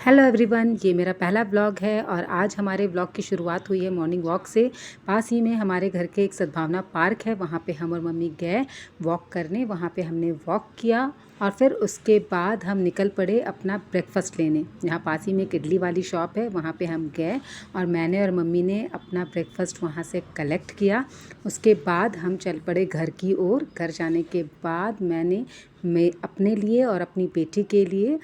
Hello everyone, ये मेरा पहला व्लॉग है और आज हमारे व्लॉग की शुरुआत हुई है मॉर्निंग वॉक से। पास ही में हमारे घर के एक सद्भावना पार्क है, वहाँ पे हम और मम्मी गए वॉक करने। वहाँ पे हमने वॉक किया और फिर उसके बाद हम निकल पड़े अपना ब्रेकफास्ट लेने। यहाँ पास ही में एक इडली वाली शॉप है, वहाँ पे हम गए और मैंने और मम्मी ने अपना ब्रेकफास्ट वहाँ से कलेक्ट किया। उसके बाद हम चल पड़े घर की ओर। घर जाने के बाद मैं अपने लिए और अपनी बेटी के लिए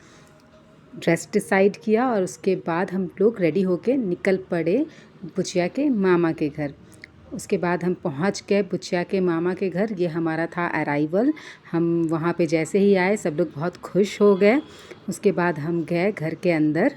ड्रेस डिसाइड किया और उसके बाद हम लोग रेडी होके निकल पड़े बुचिया के मामा के घर। उसके बाद हम पहुंच गए बुचिया के मामा के घर। ये हमारा था अराइवल। हम वहाँ पे जैसे ही आए सब लोग बहुत खुश हो गए। उसके बाद हम गए घर के अंदर।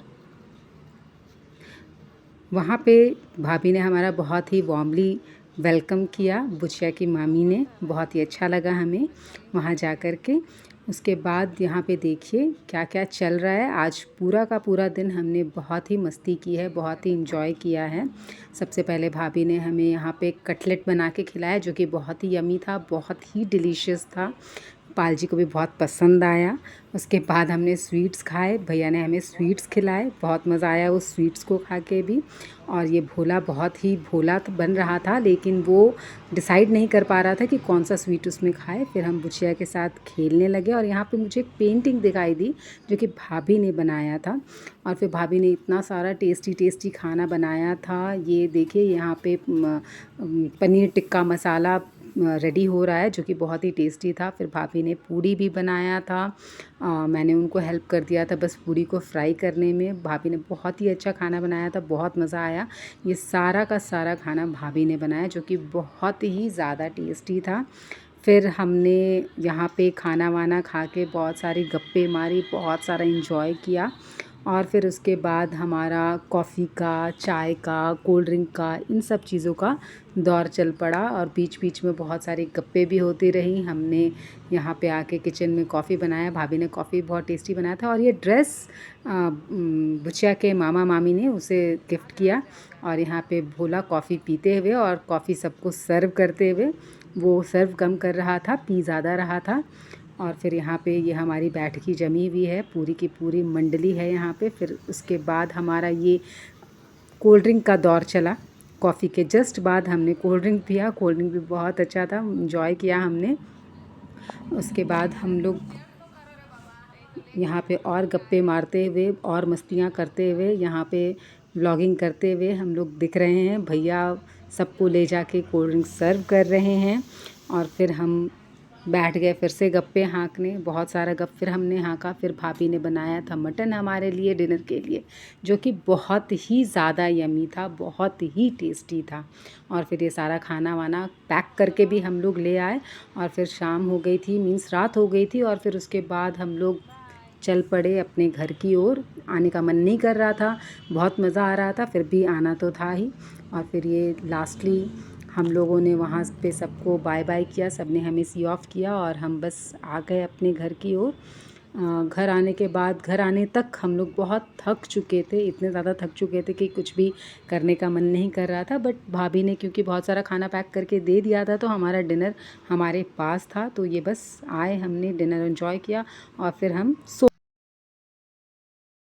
वहाँ पे भाभी ने हमारा बहुत ही वार्मली वेलकम किया। बुचिया की मामी ने, बहुत ही अच्छा लगा हमें वहाँ जा कर के। उसके बाद यहाँ पे देखिए क्या क्या चल रहा है। आज पूरा का पूरा दिन हमने बहुत ही मस्ती की है, बहुत ही इंजॉय किया है। सबसे पहले भाभी ने हमें यहाँ पे कटलेट बना के खिलाया जो कि बहुत ही यमी था, बहुत ही डिलीशियस था। पाल जी को भी बहुत पसंद आया। उसके बाद हमने स्वीट्स खाए, भैया ने हमें स्वीट्स खिलाए, बहुत मज़ा आया उस स्वीट्स को खा के भी। और ये भोला बहुत ही भोला बन रहा था, लेकिन वो डिसाइड नहीं कर पा रहा था कि कौन सा स्वीट उसमें खाए। फिर हम बुचिया के साथ खेलने लगे और यहाँ पे मुझे एक पेंटिंग दिखाई दी जो कि भाभी ने बनाया था। और फिर भाभी ने इतना सारा टेस्टी टेस्टी खाना बनाया था। ये देखिए यहाँ पे पनीर टिक्का मसाला रेडी हो रहा है जो कि बहुत ही टेस्टी था। फिर भाभी ने पूड़ी भी बनाया था। मैंने उनको हेल्प कर दिया था बस पूड़ी को फ्राई करने में। भाभी ने बहुत ही अच्छा खाना बनाया था, बहुत मज़ा आया। ये सारा का सारा खाना भाभी ने बनाया जो कि बहुत ही ज़्यादा टेस्टी था। फिर हमने यहाँ पे खाना वाना खा के बहुत सारी गप्पे मारी, बहुत सारा इंजॉय किया। और फिर उसके बाद हमारा कॉफ़ी का, चाय का, कोल्ड ड्रिंक का, इन सब चीज़ों का दौर चल पड़ा और बीच बीच में बहुत सारी गप्पे भी होती रहीं। हमने यहाँ पे आके किचन में कॉफ़ी बनाया, भाभी ने कॉफ़ी बहुत टेस्टी बनाया था। और ये ड्रेस बुचिया के मामा मामी ने उसे गिफ्ट किया। और यहाँ पे भोला कॉफ़ी पीते हुए और कॉफ़ी सबको सर्व करते हुए, वो सर्व कम कर रहा था, पी ज़्यादा रहा था। और फिर यहाँ पे ये हमारी बैठकी जमी हुई है, पूरी की पूरी मंडली है यहाँ पे। फिर उसके बाद हमारा ये कोल्ड ड्रिंक का दौर चला। कॉफ़ी के जस्ट बाद हमने कोल्ड ड्रिंक पिया, कोल्ड ड्रिंक भी बहुत अच्छा था, एंजॉय किया हमने। उसके बाद हम लोग यहाँ पे और गप्पे मारते हुए और मस्तियाँ करते हुए, यहाँ पे व्लॉगिंग करते हुए हम लोग दिख रहे हैं। भैया सबको ले जाके कोल्ड ड्रिंक सर्व कर रहे हैं। और फिर हम बैठ गए फिर से गप्पे हाँकने, बहुत सारा गप फिर हमने हाँका। फिर भाभी ने बनाया था मटन हमारे लिए डिनर के लिए जो कि बहुत ही ज़्यादा यमी था, बहुत ही टेस्टी था। और फिर ये सारा खाना वाना पैक करके भी हम लोग ले आए। और फिर शाम हो गई थी, मीन्स रात हो गई थी। और फिर उसके बाद हम लोग चल पड़े अपने घर की ओर। आने का मन नहीं कर रहा था, बहुत मज़ा आ रहा था, फिर भी आना तो था ही। और फिर ये लास्टली हम लोगों ने वहाँ पे सबको बाय बाय किया, सब ने हमें सी ऑफ किया और हम बस आ गए अपने घर की ओर। घर आने के बाद, घर आने तक हम लोग बहुत थक चुके थे, इतने ज़्यादा थक चुके थे कि कुछ भी करने का मन नहीं कर रहा था। बट भाभी ने क्योंकि बहुत सारा खाना पैक करके दे दिया था तो हमारा डिनर हमारे पास था, तो ये बस आए, हमने डिनर एंजॉय किया और फिर हम सो